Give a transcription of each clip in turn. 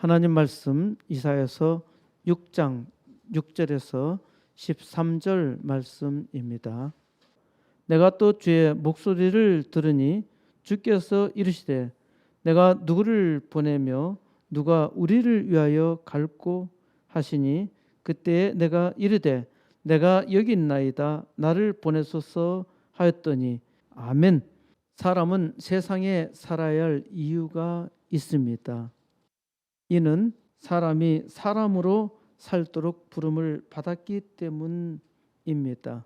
하나님 말씀 이사야서 6장 6절에서 13절 말씀입니다. 내가 또 주의 목소리를 들으니 주께서 이르시되 내가 누구를 보내며 누가 우리를 위하여 갈고 하시니 그때에 내가 이르되 내가 여기 있나이다 나를 보내소서 하였더니 아멘. 사람은 세상에 살아야 할 이유가 있습니다. 이는 사람이 사람으로 살도록 부름을 받았기 때문입니다.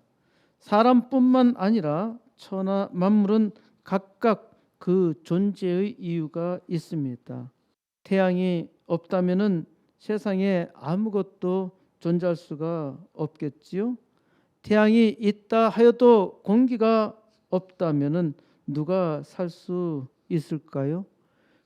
사람뿐만 아니라 천하 만물은 각각 그 존재의 이유가 있습니다. 태양이 없다면은 세상에 아무것도 존재할 수가 없겠지요. 태양이 있다 하여도 공기가 없다면은 누가 살 수 있을까요?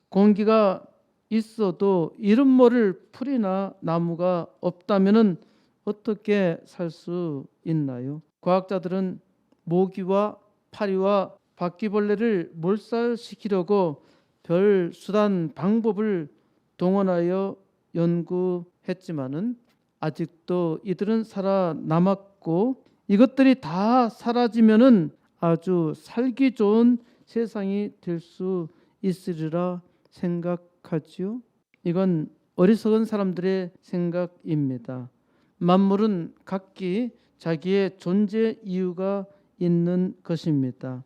공기가 있어도 이름 모를 풀이나 나무가 없다면은 어떻게 살 수 있나요? 과학자들은 모기와 파리와 바퀴벌레를 몰살시키려고 별 수단 방법을 동원하여 연구했지만은 아직도 이들은 살아남았고 이것들이 다 사라지면은 아주 살기 좋은 세상이 될 수 있으리라 생각하지요. 이건 어리석은 사람들의 생각입니다. 만물은 각기 자기의 존재 이유가 있는 것입니다.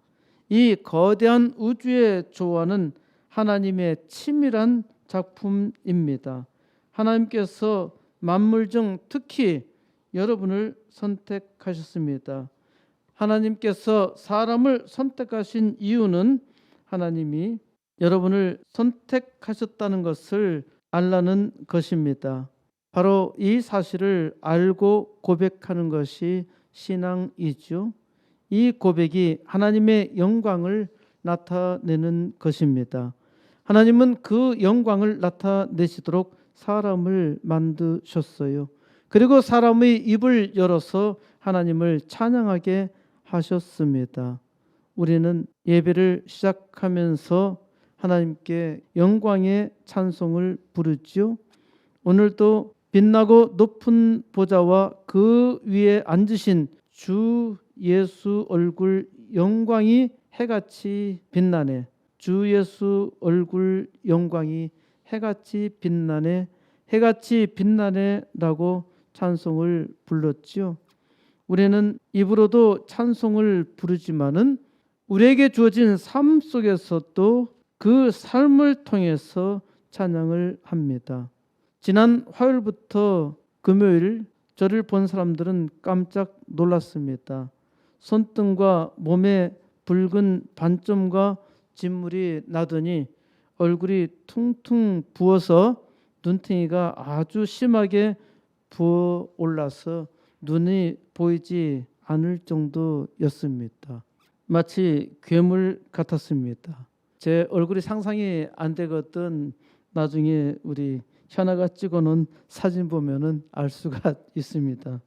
이 거대한 우주의 조화는 하나님의 치밀한 작품입니다. 하나님께서 만물 중 특히 여러분을 선택하셨습니다. 하나님께서 사람을 선택하신 이유는 하나님이 여러분을 선택하셨다는 것을 알라는 것입니다. 바로 이 사실을 알고 고백하는 것이 신앙이죠. 이 고백이 하나님의 영광을 나타내는 것입니다. 하나님은 그 영광을 나타내시도록 사람을 만드셨어요. 그리고 사람의 입을 열어서 하나님을 찬양하게 하셨습니다. 우리는 예배를 시작하면서 하나님께 영광의 찬송을 부르죠. 오늘도 빛나고 높은 보좌와 그 위에 앉으신 주 예수 얼굴 영광이 해같이 빛나네. 주 예수 얼굴 영광이 해같이 빛나네. 해같이 빛나네라고 찬송을 불렀지요. 우리는 입으로도 찬송을 부르지만은 우리에게 주어진 삶 속에서도 그 삶을 통해서 찬양을 합니다. 지난 화요일부터 금요일 저를 본 사람들은 깜짝 놀랐습니다. 손등과 몸에 붉은 반점과 진물이 나더니 얼굴이 퉁퉁 부어서 눈탱이가 아주 심하게 부어 올라서 눈이 보이지 않을 정도였습니다. 마치 괴물 같았습니다. 제 얼굴이 상상이 안 되거든 나중에 우리 현아가 찍어놓은 사진 보면은 알 수가 있습니다.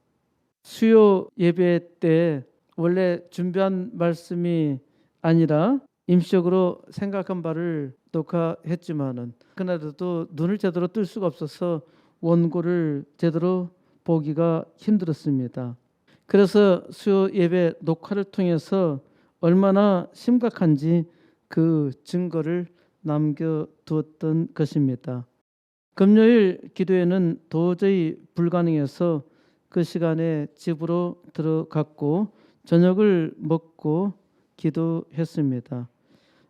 수요 예배 때 원래 준비한 말씀이 아니라 임시적으로 생각한 바를 녹화했지만은 그날도 눈을 제대로 뜰 수가 없어서 원고를 제대로 보기가 힘들었습니다. 그래서 수요 예배 녹화를 통해서 얼마나 심각한지 그 증거를 남겨두었던 것입니다. 금요일 기도회는 도저히 불가능해서 그 시간에 집으로 들어갔고 저녁을 먹고 기도했습니다.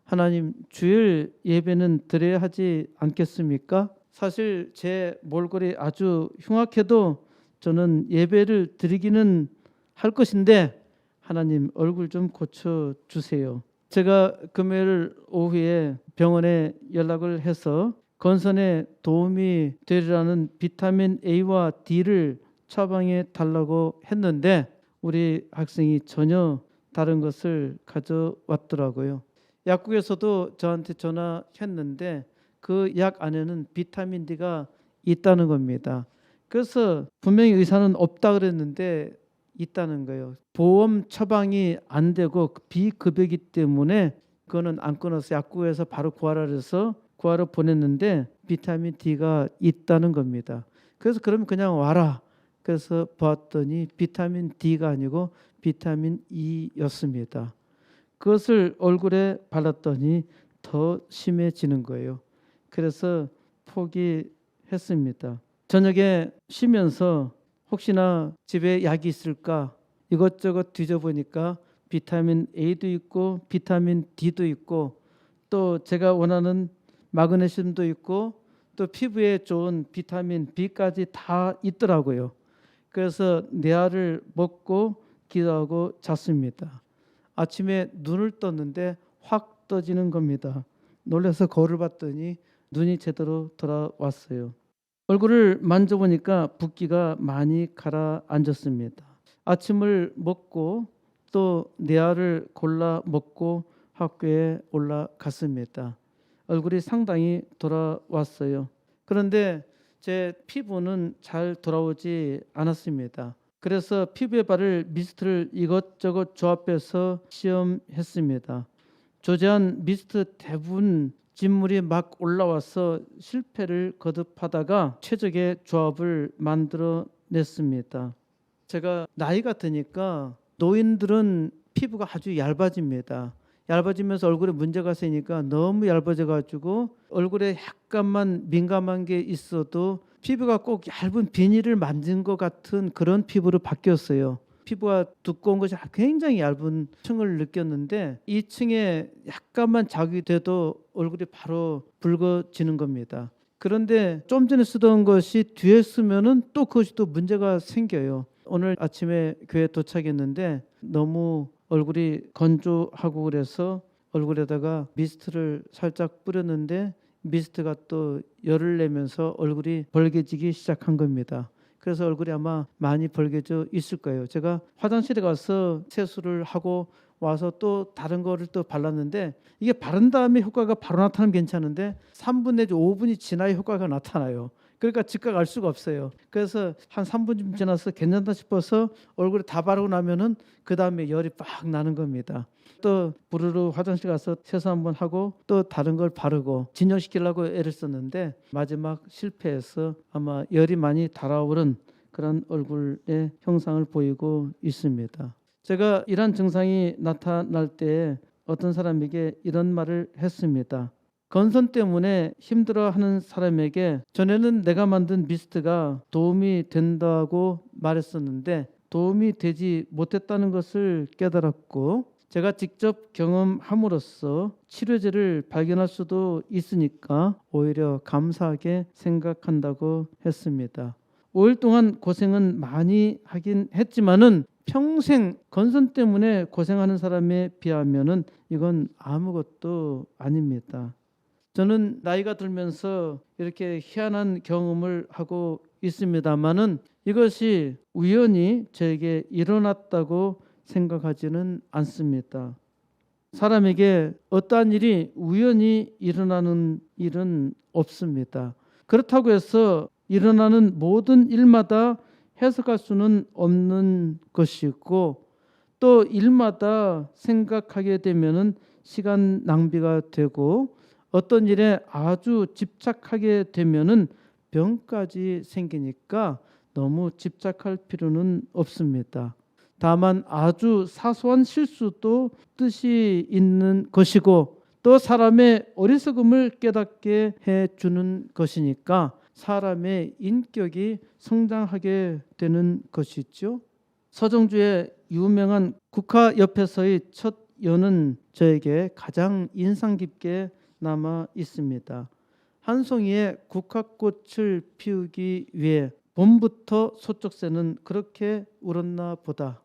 하나님, 주일 예배는 드려야 하지 않겠습니까? 사실 제 몰골이 아주 흉악해도 저는 예배를 드리기는 할 것인데 하나님 얼굴 좀 고쳐주세요. 제가 금요일 오후에 병원에 연락을 해서 건선에 도움이 되리라는 비타민 A와 D를 처방해 달라고 했는데 우리 학생이 전혀 다른 것을 가져왔더라고요. 약국에서도 저한테 전화했는데 그 약 안에는 비타민 D가 있다는 겁니다. 그래서 분명히 의사는 없다 그랬는데 있다는 거예요. 보험 처방이 안 되고 비급여이기 때문에 그거는 안 끊어서 약국에서 바로 구하라 해서 구하러 보냈는데 비타민 D가 있다는 겁니다. 그래서 그러면 그냥 와라. 그래서 보았더니 비타민 D가 아니고 비타민 E였습니다. 그것을 얼굴에 발랐더니 더 심해지는 거예요. 그래서 포기했습니다. 저녁에 쉬면서 혹시나 집에 약이 있을까 이것저것 뒤져보니까 비타민 A도 있고 비타민 D도 있고 또 제가 원하는 마그네슘도 있고 또 피부에 좋은 비타민 B까지 다 있더라고요. 그래서 네 알을 먹고 기도하고 잤습니다. 아침에 눈을 떴는데 확 떠지는 겁니다. 놀라서 거울을 봤더니 눈이 제대로 돌아왔어요. 얼굴을 만져보니까 붓기가 많이 가라앉았습니다. 아침을 먹고 또 네 알을 골라 먹고 학교에 올라갔습니다. 얼굴이 상당히 돌아왔어요. 그런데 제 피부는 잘 돌아오지 않았습니다. 그래서 피부에 바를 미스트를 이것저것 조합해서 시험했습니다. 조제한 미스트 대부분 진물이 막 올라와서 실패를 거듭하다가 최적의 조합을 만들어냈습니다. 제가 나이가 드니까 노인들은 피부가 아주 얇아집니다. 얇아지면서 얼굴에 문제가 생기니까 너무 얇아져가지고 얼굴에 약간만 민감한 게 있어도 피부가 꼭 얇은 비닐을 만진 것 같은 그런 피부로 바뀌었어요. 피부가 두꺼운 것이 굉장히 얇은 층을 느꼈는데 이 층에 약간만 자극이 돼도 얼굴이 바로 붉어지는 겁니다. 그런데 좀 전에 쓰던 것이 뒤에 쓰면은 또 그것이 또 문제가 생겨요. 오늘 아침에 교회 도착했는데 너무 얼굴이 건조하고 그래서 얼굴에다가 미스트를 살짝 뿌렸는데 미스트가 또 열을 내면서 얼굴이 벌개지기 시작한 겁니다. 그래서 얼굴이 아마 많이 벌개져 있을 거예요. 제가 화장실에 가서 세수를 하고 와서 또 다른 거를 또 발랐는데 이게 바른 다음에 효과가 바로 나타나면 괜찮은데 3분 내지 5분이 지나야 효과가 나타나요. 그러니까 즉각 알 수가 없어요. 그래서 한 3분쯤 지나서 괜찮다 싶어서 얼굴에 다 바르고 나면은 그 다음에 열이 빡 나는 겁니다. 또 부르르 화장실 가서 세수 한번 하고 또 다른 걸 바르고 진정시키려고 애를 썼는데 마지막 실패해서 아마 열이 많이 달아오른 그런 얼굴의 형상을 보이고 있습니다. 제가 이런 증상이 나타날 때 어떤 사람에게 이런 말을 했습니다. 건선 때문에 힘들어하는 사람에게 전에는 내가 만든 미스트가 도움이 된다고 말했었는데 도움이 되지 못했다는 것을 깨달았고 제가 직접 경험함으로써 치료제를 발견할 수도 있으니까 오히려 감사하게 생각한다고 했습니다. 5일 동안 고생은 많이 하긴 했지만은 평생 건선 때문에 고생하는 사람에 비하면은 이건 아무것도 아닙니다. 저는 나이가 들면서 이렇게 희한한 경험을 하고 있습니다만은 이것이 우연히 저에게 일어났다고 생각하지는 않습니다. 사람에게 어떠한 일이 우연히 일어나는 일은 없습니다. 그렇다고 해서 일어나는 모든 일마다 해석할 수는 없는 것이고 또 일마다 생각하게 되면은 시간 낭비가 되고 어떤 일에 아주 집착하게 되면은 병까지 생기니까 너무 집착할 필요는 없습니다. 다만 아주 사소한 실수도 뜻이 있는 것이고 또 사람의 어리석음을 깨닫게 해주는 것이니까 사람의 인격이 성장하게 되는 것이죠. 서정주의 유명한 국화 옆에서의 첫 연은 저에게 가장 인상 깊게 남아 있습니다. 한 송이의 국화꽃을 피우기 위해 봄부터 소쩍새는 그렇게 울었나 보다.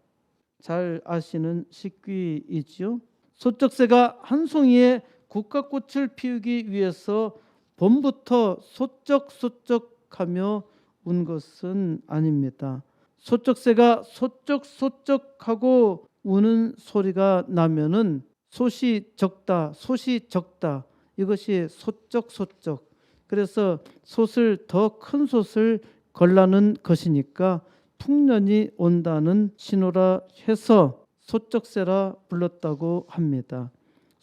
잘 아시는 식귀이지요. 소쩍새가 한 송이의 국화꽃을 피우기 위해서 봄부터 소쩍소쩍하며 운 것은 아닙니다. 소쩍새가 소쩍소쩍하고 우는 소리가 나면은 솥이 적다, 솥이 적다. 이것이 소쩍소쩍. 그래서 솥을 더 큰 솥을 걸라는 것이니까 풍년이 온다는 신호라 해서 소쩍새라 불렀다고 합니다.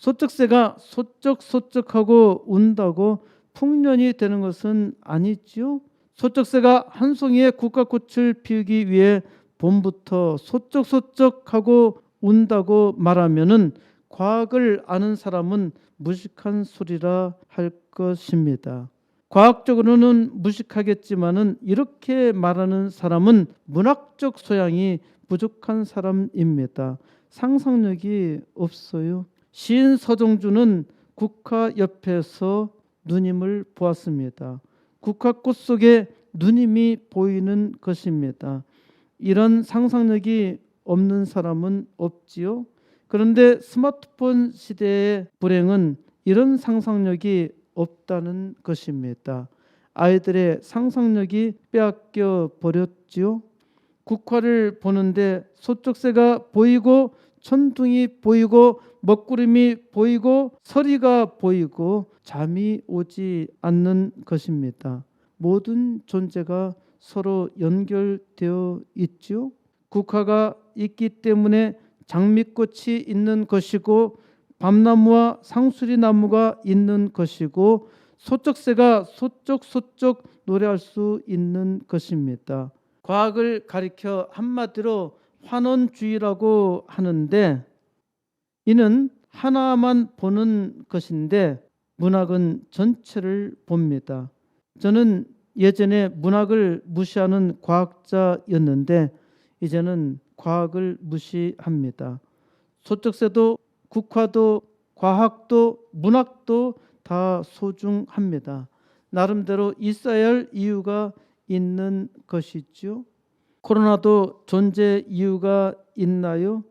소쩍새가 소쩍소쩍하고 운다고 풍년이 되는 것은 아니지요. 소쩍새가 한 송이의 국화꽃을 피우기 위해 봄부터 소쩍소쩍하고 운다고 말하면은 과학을 아는 사람은 무식한 소리라 할 것입니다. 과학적으로는 무식하겠지만은 이렇게 말하는 사람은 문학적 소양이 부족한 사람입니다. 상상력이 없어요. 시인 서정주는 국화 옆에서 누님을 보았습니다. 국화꽃 속에 누님이 보이는 것입니다. 이런 상상력이 없는 사람은 없지요. 그런데 스마트폰 시대의 불행은 이런 상상력이 없다는 것입니다. 아이들의 상상력이 빼앗겨 버렸지요. 국화를 보는데 소쩍새가 보이고 천둥이 보이고 먹구름이 보이고 서리가 보이고 잠이 오지 않는 것입니다. 모든 존재가 서로 연결되어 있죠. 국화가 있기 때문에 장미꽃이 있는 것이고 밤나무와 상수리나무가 있는 것이고 소쩍새가 소쩍소쩍 노래할 수 있는 것입니다. 과학을 가리켜 한마디로 환원주의라고 하는데 이는 하나만 보는 것인데 문학은 전체를 봅니다. 저는 예전에 문학을 무시하는 과학자였는데 이제는 과학을 무시합니다. 소쩍새도 국화도 과학도 문학도 다 소중합니다. 나름대로 있어야 할 이유가 있는 것이죠. 코로나도 존재 이유가 있나요?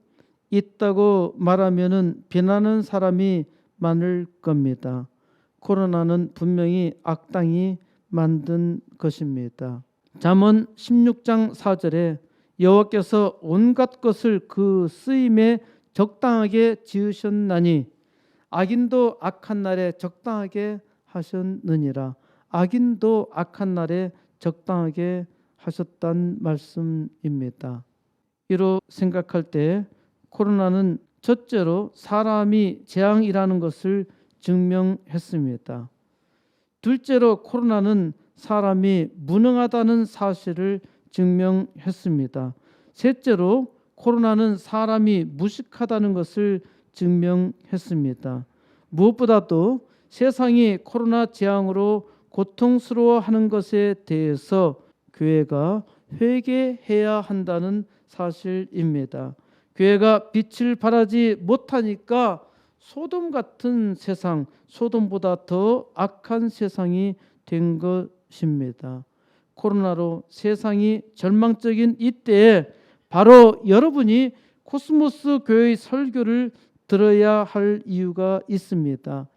있다고 말하면은 비난하는 사람이 많을 겁니다. 코로나는 분명히 악당이 만든 것입니다. 잠언 16장 4절에 여호와께서 온갖 것을 그 쓰임에 적당하게 지으셨나니 악인도 악한 날에 적당하게 하셨느니라. 악인도 악한 날에 적당하게 하셨단 말씀입니다. 이로 생각할 때 코로나는 첫째로 사람이 재앙이라는 것을 증명했습니다. 둘째로 코로나는 사람이 무능하다는 사실을 증명했습니다. 셋째로 코로나는 사람이 무식하다는 것을 증명했습니다. 무엇보다도 세상이 코로나 재앙으로 고통스러워하는 것에 대해서 교회가 회개해야 한다는 사실입니다. 교회가 빛을 발하지 못하니까 소돔 같은 세상, 소돔보다 더 악한 세상이 된 것입니다. 코로나로 세상이 절망적인 이때에 바로 여러분이 코스모스 교회의 설교를 들어야 할 이유가 있습니다.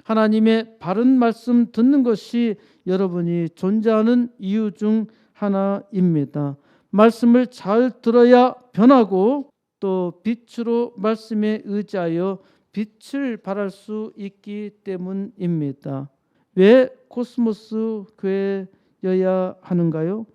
하나님의 바른 말씀 듣는 것이 여러분이 존재하는 이유 중 하나입니다. 말씀을 잘 들어야 변하고 또 빛으로 말씀에 의지하여 빛을 발할 수 있기 때문입니다. 왜 코스모스 교회여야 하는가요?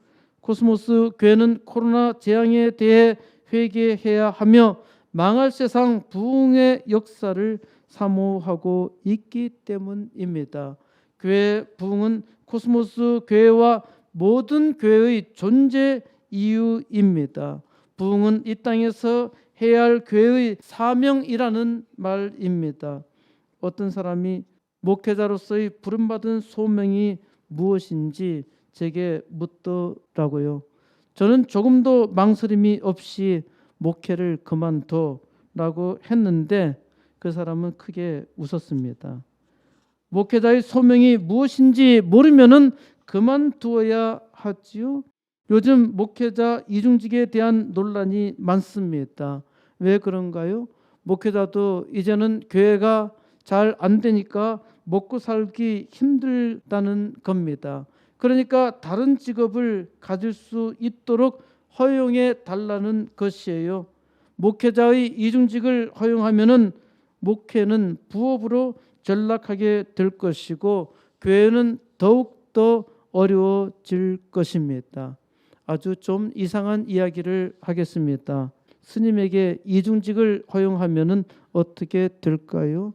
코스모스 교회는 코로나 재앙에 대해 회개해야 하며 망할 세상 부흥의 역사를 사모하고 있기 때문입니다. 교회 부흥은 코스모스 교회와 모든 교회의 존재 이유입니다. 부흥은 이 땅에서 해야 할 교회의 사명이라는 말입니다. 어떤 사람이 목회자로서의 부름받은 소명이 무엇인지 제게 묻더라고요. 저는 조금도 망설임이 없이 목회를 그만둬라고 했는데 그 사람은 크게 웃었습니다. 목회자의 소명이 무엇인지 모르면은 그만두어야 하지요. 요즘 목회자 이중직에 대한 논란이 많습니다. 왜 그런가요? 목회자도 이제는 교회가 잘 안 되니까 먹고 살기 힘들다는 겁니다. 그러니까 다른 직업을 가질 수 있도록 허용해 달라는 것이에요. 목회자의 이중직을 허용하면은 목회는 부업으로 전락하게 될 것이고 교회는 더욱더 어려워질 것입니다. 아주 좀 이상한 이야기를 하겠습니다. 스님에게 이중직을 허용하면은 어떻게 될까요?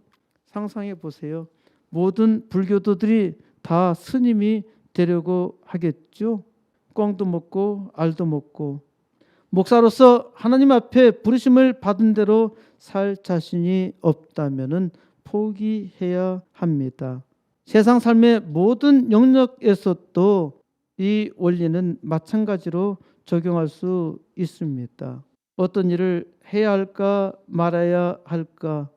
상상해 보세요. 모든 불교도들이 다 스님이 되려고 하겠죠. 꽝도 먹고 알도 먹고. 목사로서 하나님 앞에 부르심을 받은 대로 살 자신이 없다면 포기해야 합니다. 세상 삶의 모든 영역에서도 이 원리는 마찬가지로 적용할 수 있습니다. 어떤 일을 해야 할까 말아야 할까,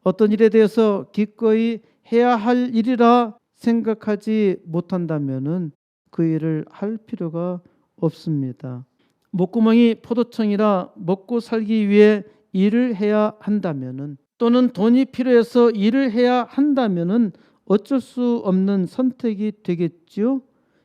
어떤 일에 대해서 기꺼이 해야 할 일이라 생각하지 못한다면 그 일을 할 필요가 없습니다. 목구멍이 포도청이라 먹고 살기 위해 일을 해야 한다면, 또는 돈이 필요해서 일을 해야 한다면 어쩔 수 없는 선택이 되겠지요.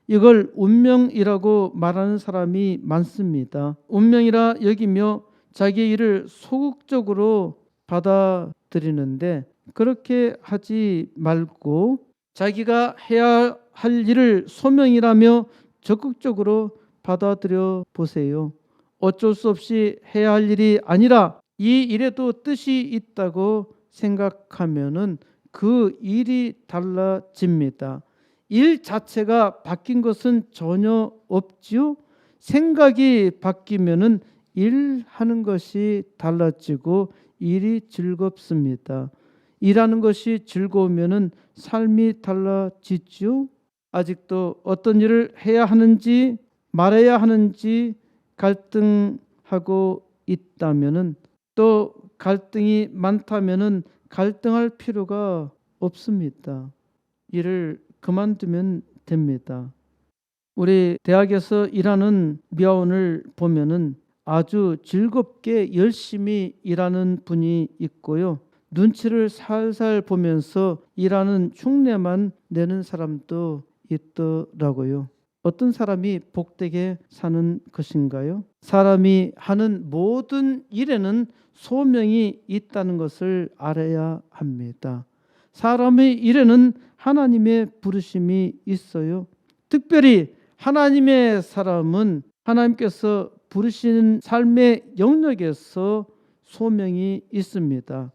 이걸 운명이라고 말하는 사람이 많습니다. 운명이라 여기며 자기 일을 소극적으로 받아들이는데, 그렇게 하지 말고 자기가 해야 할 일을 소명이라며 적극적으로 받아들여 보세요. 어쩔 수 없이 해야 할 일이 아니라 이 일에도 뜻이 있다고 생각하면은 그 일이 달라집니다. 일 자체가 바뀐 것은 전혀 없지요. 생각이 바뀌면은 일하는 것이 달라지고 일이 즐겁습니다. 일하는 것이 즐거우면은 삶이 달라지죠. 아직도 어떤 일을 해야 하는지 말해야 하는지 갈등하고 있다면은, 또 갈등이 많다면은 갈등할 필요가 없습니다. 일을 그만두면 됩니다. 우리 대학에서 일하는 미화원을 보면은 아주 즐겁게 열심히 일하는 분이 있고요. 눈치를 살살 보면서 일하는 흉내만 내는 사람도 있더라고요. 어떤 사람이 복되게 사는 것인가요? 사람이 하는 모든 일에는 소명이 있다는 것을 알아야 합니다. 사람의 일에는 하나님의 부르심이 있어요. 특별히 하나님의 사람은 하나님께서 부르신 삶의 영역에서 소명이 있습니다.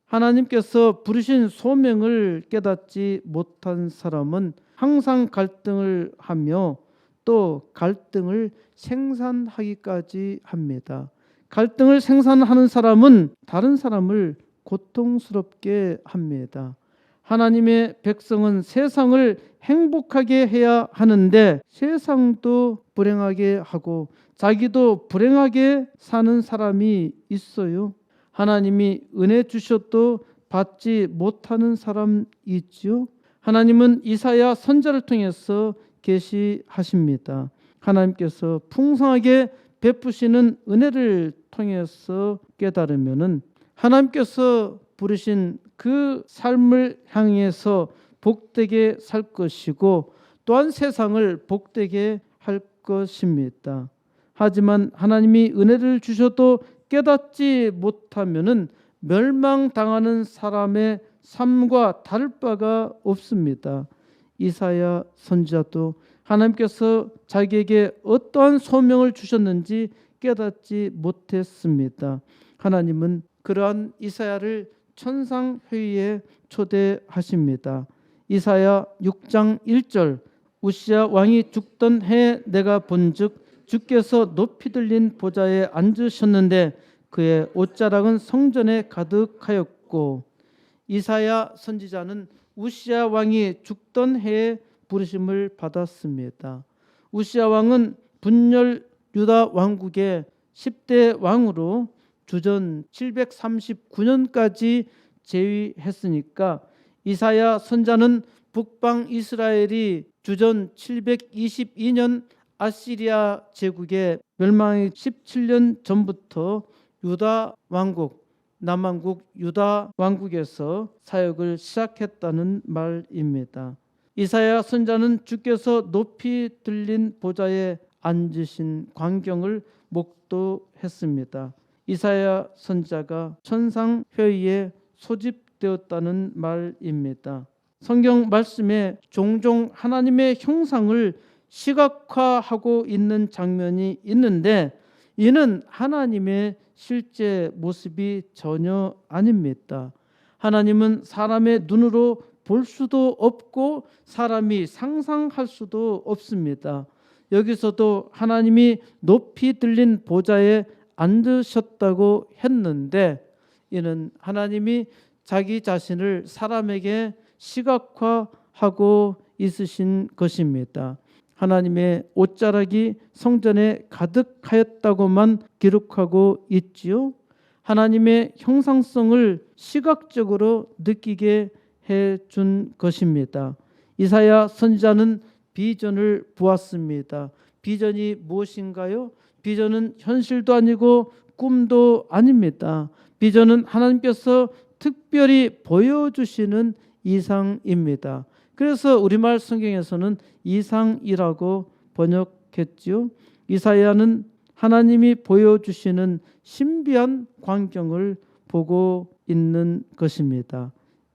하나님께서 부르신 소명을 깨닫지 못한 사람은 항상 갈등을 하며 또 갈등을 생산하기까지 합니다. 갈등을 생산하는 사람은 다른 사람을 고통스럽게 합니다. 하나님의 백성은 세상을 행복하게 해야 하는데 세상도 불행하게 하고 자기도 불행하게 사는 사람이 있어요. 하나님이 은혜 주셔도 받지 못하는 사람 있지요. 하나님은 이사야 선지자를 통해서 계시하십니다. 하나님께서 풍성하게 베푸시는 은혜를 통해서 깨달으면은 하나님께서 부르신 그 삶을 향해서 복되게 살 것이고 또한 세상을 복되게 할 것입니다. 하지만 하나님이 은혜를 주셔도 깨닫지 못하면은 멸망당하는 사람의 삶과 다를 바가 없습니다. 이사야 선지자도 하나님께서 자기에게 어떠한 소명을 주셨는지 깨닫지 못했습니다. 하나님은 그러한 이사야를 천상회의에 초대하십니다. 이사야 6장 1절, 우시야 왕이 죽던 해에 내가 본즉 주께서 높이 들린 보좌에 앉으셨는데 그의 옷자락은 성전에 가득하였고. 이사야 선지자는 우시야 왕이 죽던 해에 부르심을 받았습니다. 우시야 왕은 분열 유다 왕국의 10대 왕으로 주전 739년까지 재위했으니까 이사야 선자는 북방 이스라엘이 주전 722년 아시리아 제국의 멸망의 17년 전부터 유다 왕국, 남왕국 유다 왕국에서 사역을 시작했다는 말입니다. 이사야 선자는 주께서 높이 들린 보좌에 앉으신 광경을 목도했습니다. 이사야 선자가 천상회의에 소집되었다는 말입니다. 성경 말씀에 종종 하나님의 형상을 시각화하고 있는 장면이 있는데 이는 하나님의 실제 모습이 전혀 아닙니다. 하나님은 사람의 눈으로 볼 수도 없고 사람이 상상할 수도 없습니다. 여기서도 하나님이 높이 들린 보좌에 앉으셨다고 했는데 이는 하나님이 자기 자신을 사람에게 시각화하고 있으신 것입니다. 하나님의 옷자락이 성전에 가득하였다고만 기록하고 있지요. 하나님의 형상성을 시각적으로 느끼게 해준 것입니다. 이사야 선지자는 비전을 보았습니다. 비전이 무엇인가요? 비전은 현실도 아니고 꿈도 아닙니다. 비전은 하나님께서 특별히 보여주시는 이상입니다. 그래서 우리말 성경에서는 이상이라고 번역했지요. 이사야는 하나님이 보여주시는 신비한 광경을 보고 있는 것입니다.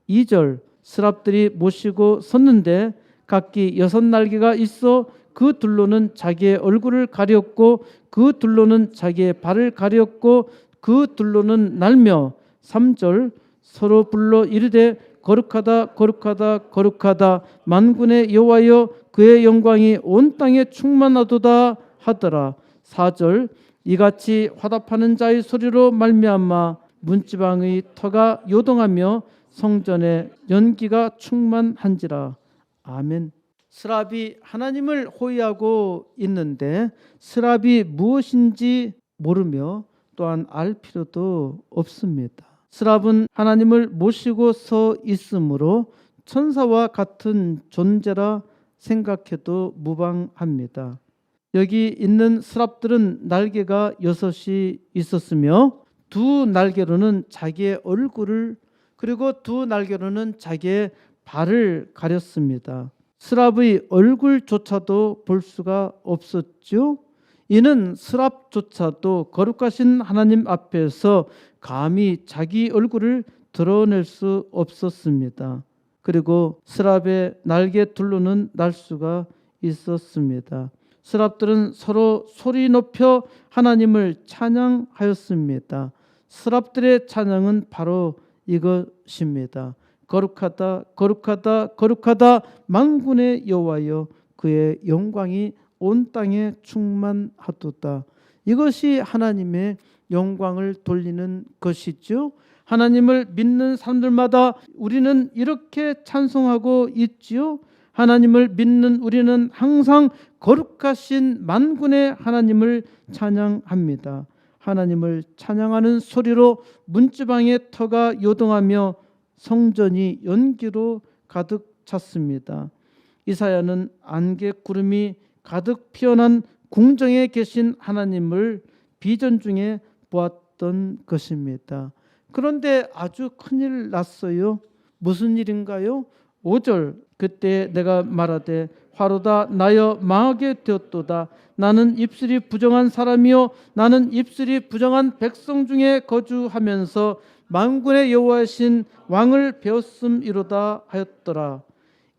2절 스랍들이 모시고 섰는데 각기 6날개가 있어 그 둘로는 자기의 얼굴을 가렸고 그 둘로는 자기의 발을 가렸고 그 둘로는 날며 3절 서로 불러 이르되 거룩하다 거룩하다 거룩하다 만군의 여호와여 그의 영광이 온 땅에 충만하도다 하더라. 4절 이같이 화답하는 자의 소리로 말미암아 문지방의 터가 요동하며 성전에 연기가 충만한지라. 아멘. 스랍이 하나님을 호위하고 있는데 스랍이 무엇인지 모르며 또한 알 필요도 없습니다. 스랍은 하나님을 모시고 서 있으므로 천사와 같은 존재라 생각해도 무방합니다. 여기 있는 스랍들은 날개가 6이 있었으며 두 날개로는 자기의 얼굴을 그리고 두 날개로는 자기의 발을 가렸습니다. 스랍의 얼굴조차도 볼 수가 없었죠. 이는 스랍조차도 거룩하신 하나님 앞에서 감히 자기 얼굴을 드러낼 수 없었습니다. 그리고 스랍의 날개 둘로는 날 수가 있었습니다. 스랍들은 서로 소리 높여 하나님을 찬양하였습니다. 스랍들의 찬양은 바로 이것입니다. 거룩하다 거룩하다 거룩하다 만군의 여호와여 그의 영광이 온 땅에 충만하도다. 이것이 하나님의 영광을 돌리는 것이죠. 하나님을 믿는 사람들마다 우리는 이렇게 찬송하고 있지요. 하나님을 믿는 우리는 항상 거룩하신 만군의 하나님을 찬양합니다. 하나님을 찬양하는 소리로 문지방의 터가 요동하며 성전이 연기로 가득 찼습니다. 이사야는 안개 구름이 가득 피어난 궁정에 계신 하나님을 비전 중에 보았던 것입니다. 그런데 아주 큰일 났어요. 무슨 일인가요? 5절 그때 내가 말하되 화로다 나여 망하게 되었도다. 나는 입술이 부정한 사람이요 나는 입술이 부정한 백성 중에 거주하면서 만군의 여호와이신 왕을 배웠음이로다 하였더라.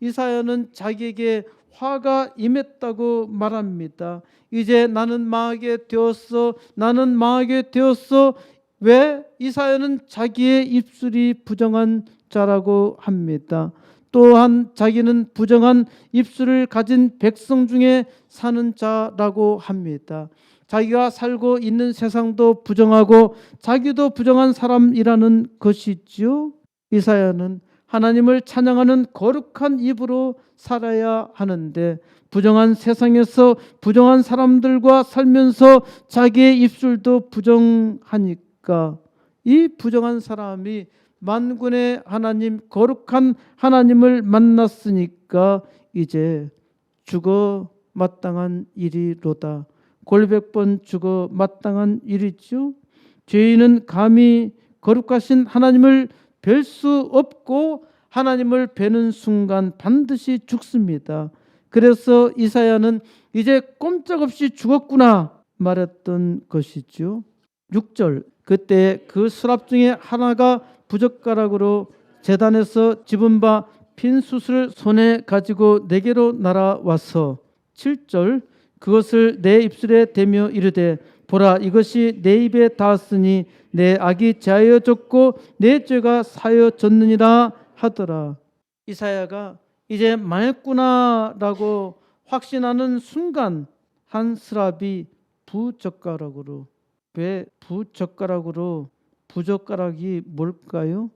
이사야는 자기에게 화가 임했다고 말합니다. 이제 나는 망하게 되었어. 나는 망하게 되었어. 왜? 이사야는 자기의 입술이 부정한 자라고 합니다. 또한 자기는 부정한 입술을 가진 백성 중에 사는 자라고 합니다. 자기가 살고 있는 세상도 부정하고 자기도 부정한 사람이라는 것이지요. 이사야는 하나님을 찬양하는 거룩한 입으로 살아야 하는데 부정한 세상에서 부정한 사람들과 살면서 자기의 입술도 부정하니까 이 부정한 사람이 만군의 하나님 거룩한 하나님을 만났으니까 이제 죽어 마땅한 일이로다. 골백번 죽어 마땅한 일이죠. 죄인은 감히 거룩하신 하나님을 뵐 수 없고 하나님을 뵈는 순간 반드시 죽습니다. 그래서 이사야는 이제 꼼짝없이 죽었구나 말했던 것이죠. 6절 그때 그 수랍 중에 하나가 부젓가락으로 제단에서 집은 바 핀 숯을 손에 가지고 내게로 날아와서 7절 그것을 내 입술에 대며 이르되 보라 이것이 내 입에 닿았으니 내 악이 제하여졌고 내 죄가 사여졌느니라 하더라. 이사야가 이제 망했구나라고 확신하는 순간 한 스랍이 부젓가락으로, 왜 부젓가락으로, 부젓가락이 뭘까요?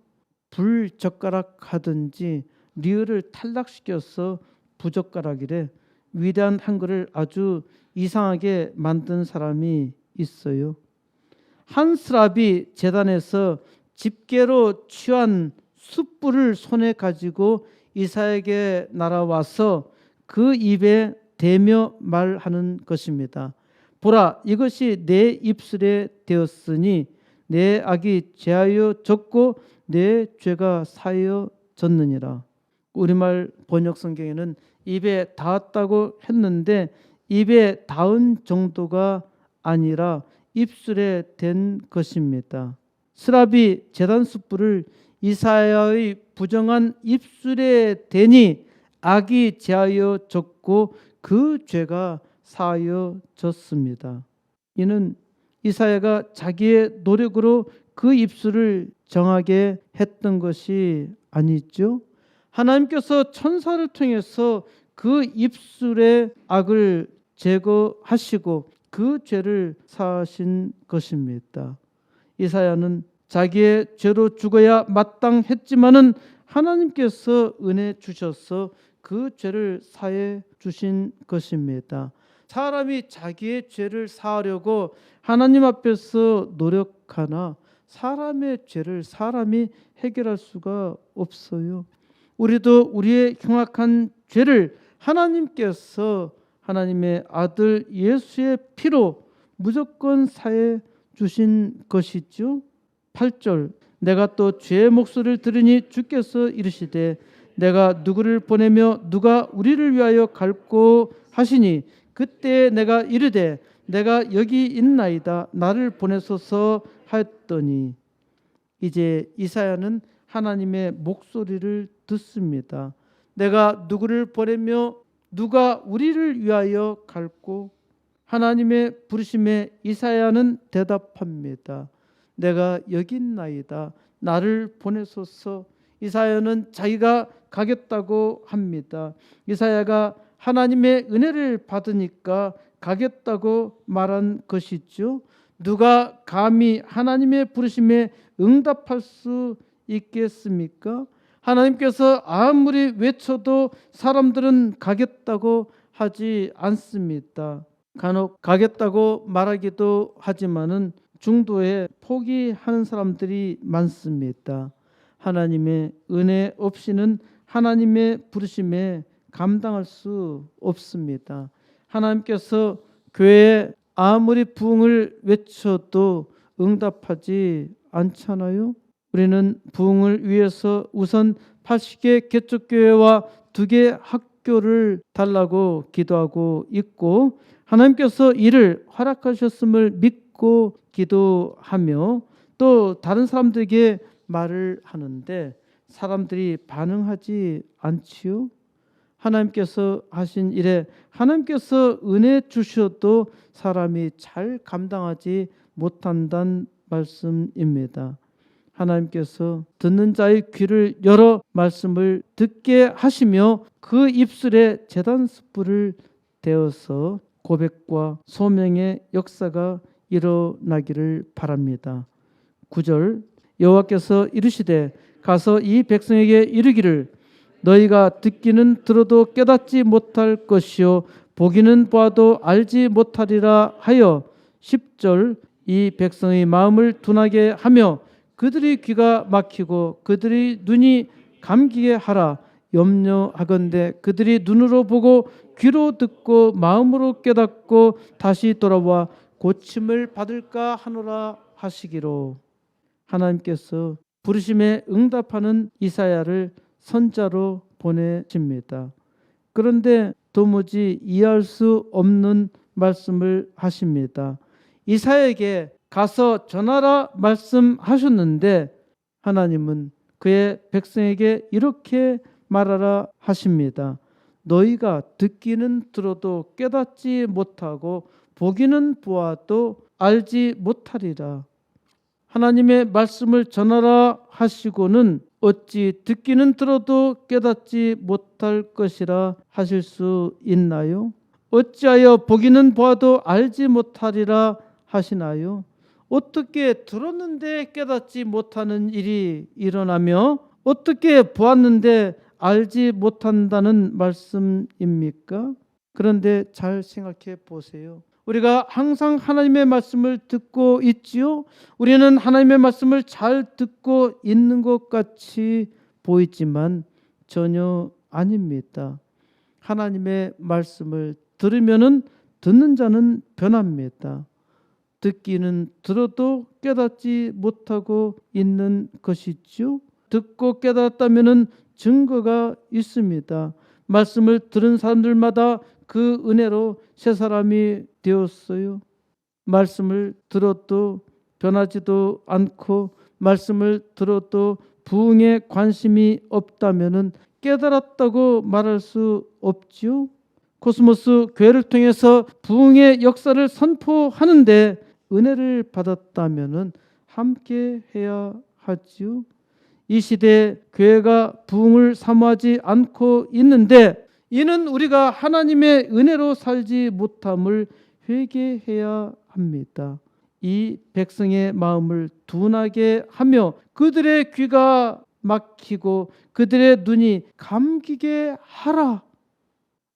불젓가락 하든지 리을을 탈락시켜서 부젓가락이래. 위대한 한글을 아주 이상하게 만든 사람이 있어요. 한 스랍이 제단에서 집게로 취한 숯불을 손에 가지고 이사야에게 날아와서 그 입에 대며 말하는 것입니다. 보라, 이것이 내 입술에 되었으니 내 악이 제하여졌고 내 죄가 사여졌느니라. 우리말 번역 성경에는 입에 닿았다고 했는데 입에 닿은 정도가 아니라 입술에 댄 것입니다. 스랍이 제단 숯불을 이사야의 부정한 입술에 대니 악이 제하여졌고 그 죄가 사하여졌습니다. 이는 이사야가 자기의 노력으로 그 입술을 정하게 했던 것이 아니죠. 하나님께서 천사를 통해서 그 입술의 악을 제거하시고 그 죄를 사하신 것입니다. 이사야는 자기의 죄로 죽어야 마땅했지만은 하나님께서 은혜 주셔서 그 죄를 사해 주신 것입니다. 사람이 자기의 죄를 사하려고 하나님 앞에서 노력하나 사람의 죄를 사람이 해결할 수가 없어요. 우리도 우리의 흉악한 죄를 하나님께서 하나님의 아들 예수의 피로 무조건 사해 주신 것이죠. 8절, 내가 또 죄의 목소리를 들으니 주께서 이르시되 내가 누구를 보내며 누가 우리를 위하여 갈고 하시니 그때 내가 이르되 내가 여기 있나이다 나를 보내소서 하였더니. 이제 이사야는 하나님의 목소리를 듣습니다. 내가 누구를 보내며 누가 우리를 위하여 갈고. 하나님의 부르심에 이사야는 대답합니다. 내가 여기 있나이다 나를 보내소서. 이사야는 자기가 가겠다고 합니다. 이사야가 하나님의 은혜를 받으니까 가겠다고 말한 것이죠. 누가 감히 하나님의 부르심에 응답할 수 있겠습니까? 하나님께서 아무리 외쳐도 사람들은 가겠다고 하지 않습니다. 간혹 가겠다고 말하기도 하지만은 중도에 포기하는 사람들이 많습니다. 하나님의 은혜 없이는 하나님의 부르심에 감당할 수 없습니다. 하나님께서 교회에 아무리 부흥을 외쳐도 응답하지 않잖아요. 우리는 부흥을 위해서 우선 80개 개척교회와 2개 학교를 달라고 기도하고 있고 하나님께서 이를 허락하셨음을 믿고 기도하며 또 다른 사람들에게 말을 하는데 사람들이 반응하지 않지요. 하나님께서 하신 일에 하나님께서 은혜 주셔도 사람이 잘 감당하지 못한다는 말씀입니다. 하나님께서 듣는 자의 귀를 열어 말씀을 듣게 하시며 그 입술에 제단 숯불을 대어서 고백과 소명의 역사가 일어나기를 바랍니다. 9절, 여호와께서 이르시되 가서 이 백성에게 이르기를 너희가 듣기는 들어도 깨닫지 못할 것이요 보기는 보아도 알지 못하리라 하여. 10절, 이 백성의 마음을 둔하게 하며 그들의 귀가 막히고 그들의 눈이 감기게 하라. 염려하건대 그들이 눈으로 보고 귀로 듣고 마음으로 깨닫고 다시 돌아와 고침을 받을까 하노라 하시기로. 하나님께서 부르심에 응답하는 이사야를 선자로 보내십니다. 그런데 도무지 이해할 수 없는 말씀을 하십니다. 이사야에게 가서 전하라 말씀하셨는데 하나님은 그의 백성에게 이렇게 말하라 하십니다. 너희가 듣기는 들어도 깨닫지 못하고 보기는 보아도 알지 못하리라. 하나님의 말씀을 전하라 하시고는 어찌 듣기는 들어도 깨닫지 못할 것이라 하실 수 있나요? 어찌하여 보기는 보아도 알지 못하리라 하시나요? 어떻게 들었는데 깨닫지 못하는 일이 일어나며 어떻게 보았는데 알지 못한다는 말씀입니까? 그런데 잘 생각해 보세요. 우리가 항상 하나님의 말씀을 듣고 있지요. 우리는 하나님의 말씀을 잘 듣고 있는 것 같이 보이지만 전혀 아닙니다. 하나님의 말씀을 들으면은 듣는 자는 변합니다. 듣기는 들어도 깨닫지 못하고 있는 것이죠. 듣고 깨닫다면은 증거가 있습니다. 말씀을 들은 사람들마다 그 은혜로 새 사람이 되었어요. 말씀을 들어도 변하지도 않고 말씀을 들어도 부흥에 관심이 없다면은 깨달았다고 말할 수 없지요. 코스모스 교회를 통해서 부흥의 역사를 선포하는데 은혜를 받았다면은 함께 해야 하지요. 이 시대에 교회가 부흥을 사모하지 않고 있는데 이는 우리가 하나님의 은혜로 살지 못함을 회개해야 합니다. 이 백성의 마음을 둔하게 하며 그들의 귀가 막히고 그들의 눈이 감기게 하라.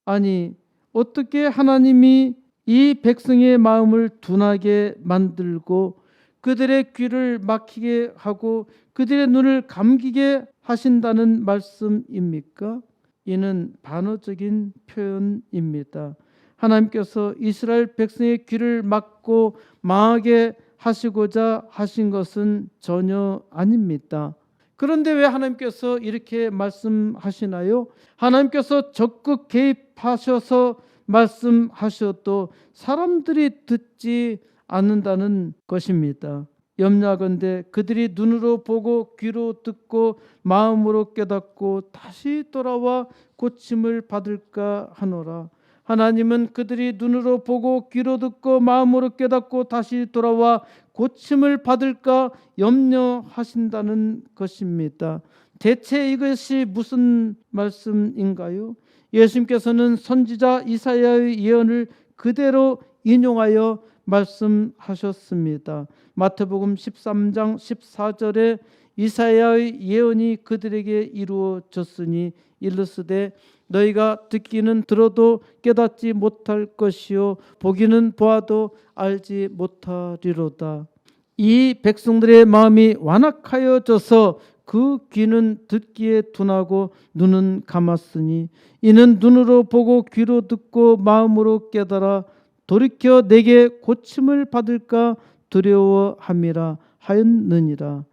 아니, 어떻게 하나님이 이 백성의 마음을 둔하게 만들고 그들의 귀를 막히게 하고 그들의 눈을 감기게 하신다는 말씀입니까? 이는 반어적인 표현입니다. 하나님께서 이스라엘 백성의 귀를 막고 망하게 하시고자 하신 것은 전혀 아닙니다. 그런데 왜 하나님께서 이렇게 말씀하시나요? 하나님께서 적극 개입하셔서 말씀하셔도 사람들이 듣지 않는다는 것입니다. 염려하건대 그들이 눈으로 보고 귀로 듣고 마음으로 깨닫고 다시 돌아와 고침을 받을까 하노라. 하나님은 그들이 눈으로 보고 귀로 듣고 마음으로 깨닫고 다시 돌아와 고침을 받을까 염려하신다는 것입니다. 대체 이것이 무슨 말씀인가요? 예수님께서는 선지자 이사야의 예언을 그대로 인용하여 말씀하셨습니다. 마태복음 13장 14절에 이사야의 예언이 그들에게 이루어졌으니 일러스되 너희가 듣기는 들어도 깨닫지 못할 것이요 보기는 보아도 알지 못하리로다. 이 백성들의 마음이 완악하여져서 그 귀는 듣기에 둔하고 눈은 감았으니 이는 눈으로 보고 귀로 듣고 마음으로 깨달아 돌이켜 내게 고침을 받을까 두려워함이라 하였느니라.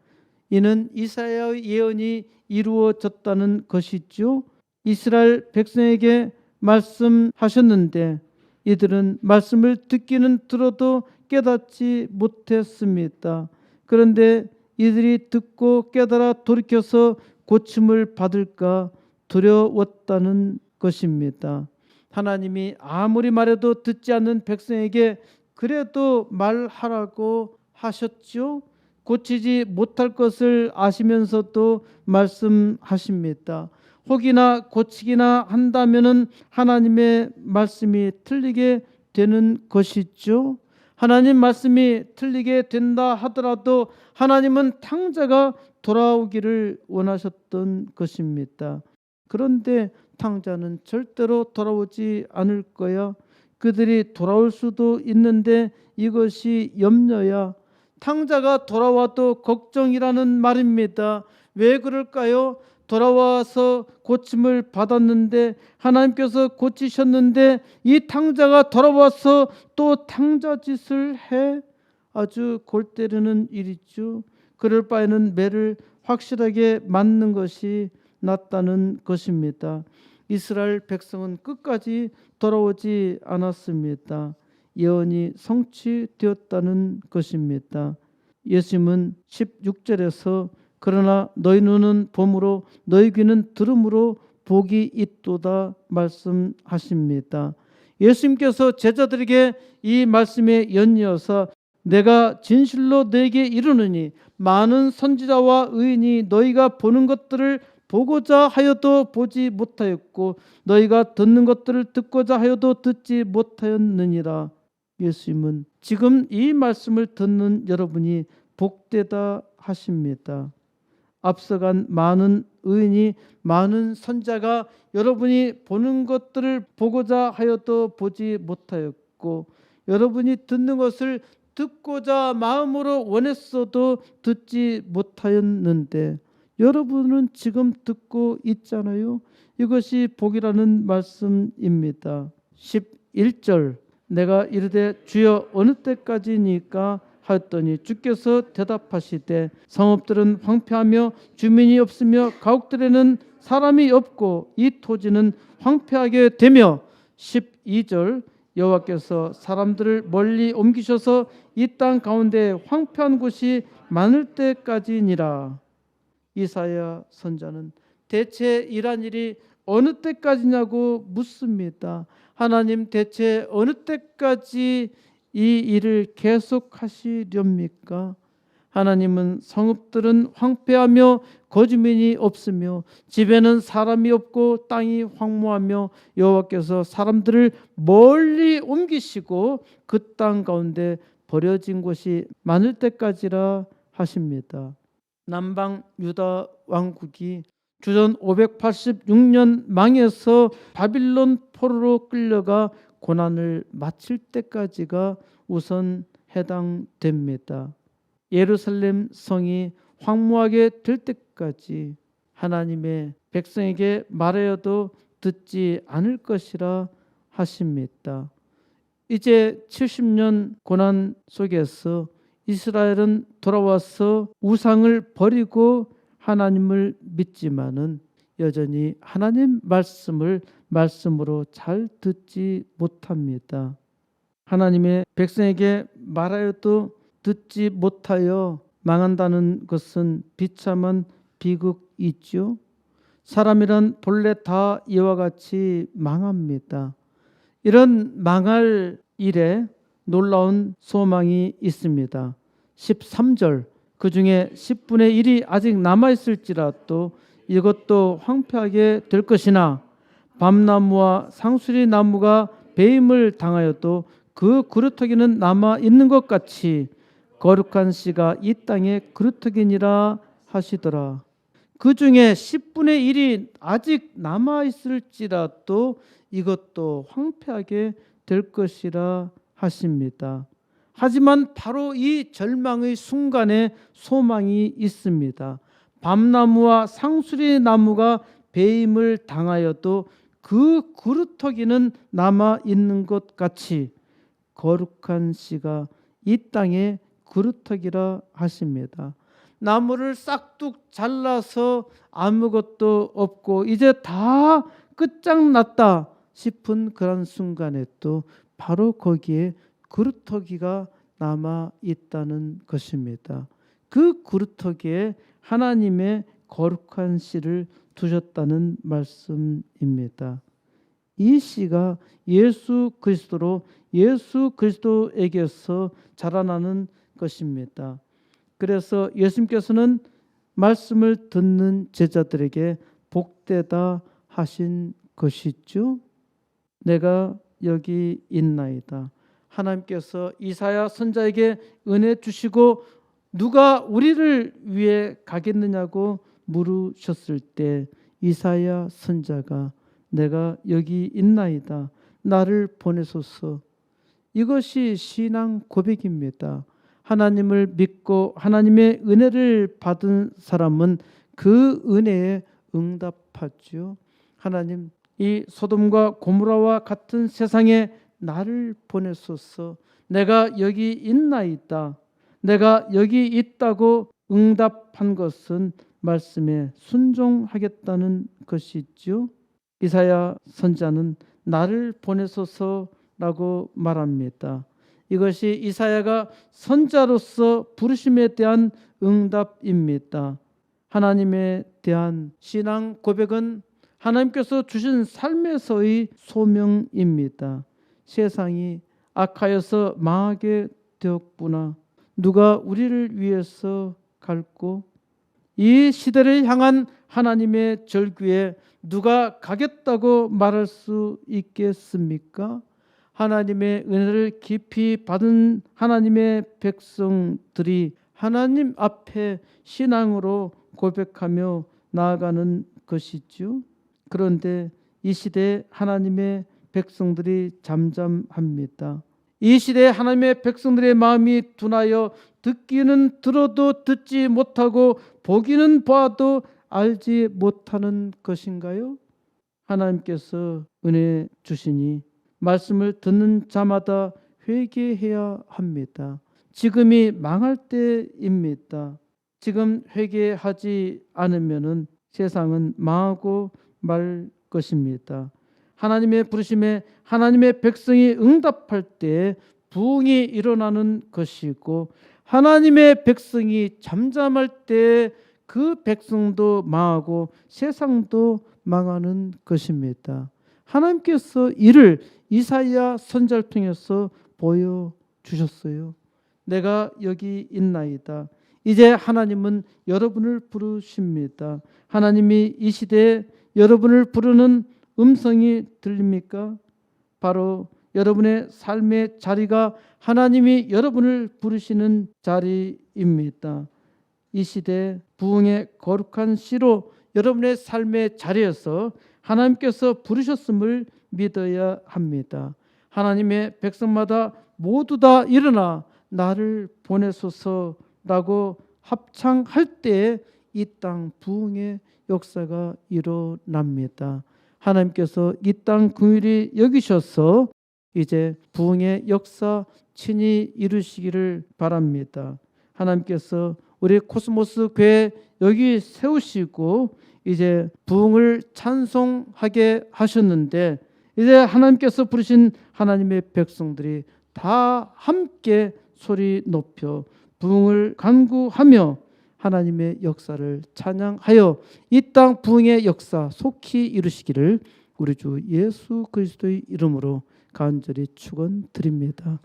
이는 이사야의 예언이 이루어졌다는 것이죠. 이스라엘 백성에게 말씀하셨는데 이들은 말씀을 듣기는 들어도 깨닫지 못했습니다. 그런데 이들이 듣고 깨달아 돌이켜서 고침을 받을까 두려웠다는 것입니다. 하나님이 아무리 말해도 듣지 않는 백성에게 그래도 말하라고 하셨죠. 고치지 못할 것을 아시면서도 말씀하십니다. 혹이나 고치기나 한다면은 하나님의 말씀이 틀리게 되는 것이죠. 하나님 말씀이 틀리게 된다 하더라도 하나님은 탕자가 돌아오기를 원하셨던 것입니다. 그런데 탕자는 절대로 돌아오지 않을 거야. 그들이 돌아올 수도 있는데 이것이 염려야. 탕자가 돌아와도 걱정이라는 말입니다. 왜 그럴까요? 돌아와서 고침을 받았는데 하나님께서 고치셨는데 이 탕자가 돌아와서 또 탕자 짓을 해. 아주 골 때리는 일이죠. 그럴 바에는 매를 확실하게 맞는 것이 낫다는 것입니다. 이스라엘 백성은 끝까지 돌아오지 않았습니다. 예언이 성취되었다는 것입니다. 예수님은 16절에서 그러나 너희 눈은 봄으로 너희 귀는 들음으로 복이 있도다 말씀하십니다. 예수님께서 제자들에게 이 말씀에 연이어서 내가 진실로 너에게 이르노니 많은 선지자와 의인이 너희가 보는 것들을 보고자 하여도 보지 못하였고 너희가 듣는 것들을 듣고자 하여도 듣지 못하였느니라. 예수님은 지금 이 말씀을 듣는 여러분이 복되다 하십니다. 앞서간 많은 의인이, 많은 선자가 여러분이 보는 것들을 보고자 하여도 보지 못하였고 여러분이 듣는 것을 듣고자 마음으로 원했어도 듣지 못하였는데 여러분은 지금 듣고 있잖아요. 이것이 복이라는 말씀입니다. 11절 내가 이르되 주여 어느 때까지니까 하였더니 주께서 대답하시되 성읍들은 황폐하며 주민이 없으며 가옥들에는 사람이 없고 이 토지는 황폐하게 되며 12절 여호와께서 사람들을 멀리 옮기셔서 이 땅 가운데 황폐한 곳이 많을 때까지니라. 이사야 선자는 대체 이란 일이 어느 때까지냐고 묻습니다. 하나님 대체 어느 때까지 이 일을 계속하시렵니까? 하나님은 성읍들은 황폐하며 거주민이 없으며 집에는 사람이 없고 땅이 황무하며 여호와께서 사람들을 멀리 옮기시고 그 땅 가운데 버려진 곳이 많을 때까지라 하십니다. 남방 유다 왕국이 주전 586년 망해서 바빌론 포로로 끌려가 고난을 마칠 때까지가 우선 해당됩니다. 예루살렘 성이 황무하게 될 때까지 하나님의 백성에게 말하여도 듣지 않을 것이라 하십니다. 이제 70년 고난 속에서 이스라엘은 돌아와서 우상을 버리고 하나님을 믿지만은 여전히 하나님 말씀을 말씀으로 잘 듣지 못합니다. 하나님의 백성에게 말하여도 듣지 못하여 망한다는 것은 비참한 비극이죠. 사람이란 본래 다 이와 같이 망합니다. 이런 망할 일에 놀라운 소망이 있습니다. 13절 그 중에 10분의 1이 아직 남아있을지라도 이것도 황폐하게 될 것이나 밤나무와 상수리 나무가 배임을 당하여도 그 그루터기는 남아있는 것 같이 거룩한 씨가 이 땅에 그루터기니라 하시더라. 그 중에 10분의 1이 아직 남아있을지라도 이것도 황폐하게 될 것이라 하십니다. 하지만 바로 이 절망의 순간에 소망이 있습니다. 밤나무와 상수리 나무가 배임을 당하여도 그 그루터기는 남아 있는 것 같이 거룩한 씨가 이 땅에 그루터기라 하십니다. 나무를 싹둑 잘라서 아무것도 없고 이제 다 끝장났다 싶은 그런 순간에 또 바로 거기에 그루터기가 남아 있다는 것입니다. 그 그루터기에 하나님의 거룩한 씨를 두셨다는 말씀입니다. 이 씨가 예수 그리스도로 예수 그리스도에게서 자라나는 것입니다. 그래서 예수님께서는 말씀을 듣는 제자들에게 복되다 하신 것이죠. 내가 여기 있나이다. 하나님께서 이사야 선자에게 은혜 주시고 누가 우리를 위해 가겠느냐고 물으셨을 때 이사야 선자가 내가 여기 있나이다. 나를 보내소서. 이것이 신앙 고백입니다. 하나님을 믿고 하나님의 은혜를 받은 사람은 그 은혜에 응답하죠. 하나님, 이 소돔과 고모라와 같은 세상에 나를 보내소서. 내가 여기 있나이다. 내가 여기 있다고 응답한 것은 말씀에 순종하겠다는 것이죠. 이사야 선자는 나를 보내소서라고 말합니다. 이것이 이사야가 선자로서 부르심에 대한 응답입니다. 하나님에 대한 신앙 고백은 하나님께서 주신 삶에서의 소명입니다. 세상이 악하여서 망하게 되었구나. 누가 우리를 위해서 갈고 이 시대를 향한 하나님의 절규에 누가 가겠다고 말할 수 있겠습니까? 하나님의 은혜를 깊이 받은 하나님의 백성들이 하나님 앞에 신앙으로 고백하며 나아가는 것이죠. 그런데 이 시대에 하나님의 백성들이 잠잠합니다. 이 시대에 하나님의 백성들의 마음이 둔하여 듣기는 들어도 듣지 못하고 보기는 봐도 알지 못하는 것인가요? 하나님께서 은혜 주시니 말씀을 듣는 자마다 회개해야 합니다. 지금이 망할 때입니다. 지금 회개하지 않으면 세상은 망하고 말 것입니다. 하나님의 부르심에 하나님의 백성이 응답할 때 부흥이 일어나는 것이고 하나님의 백성이 잠잠할 때 그 백성도 망하고 세상도 망하는 것입니다. 하나님께서 이를 이사야 선지자를 통해서 보여주셨어요. 내가 여기 있나이다. 이제 하나님은 여러분을 부르십니다. 하나님이 이 시대에 여러분을 부르는 음성이 들립니까? 바로 여러분의 삶의 자리가 하나님이 여러분을 부르시는 자리입니다. 이 시대 부흥의 거룩한 시로 여러분의 삶의 자리에서 하나님께서 부르셨음을 믿어야 합니다. 하나님의 백성마다 모두 다 일어나 나를 보내소서라고 합창할 때 이 땅 부흥의 역사가 일어납니다. 하나님께서 이 땅 긍휼히 여기셔서 이제 부흥의 역사 친히 이루시기를 바랍니다. 하나님께서 우리 코스모스 교회 여기 세우시고 이제 부흥을 찬송하게 하셨는데 이제 하나님께서 부르신 하나님의 백성들이 다 함께 소리 높여 부흥을 간구하며 하나님의 역사를 찬양하여 이 땅 부흥의 역사 속히 이루시기를 우리 주 예수 그리스도의 이름으로 간절히 축원드립니다.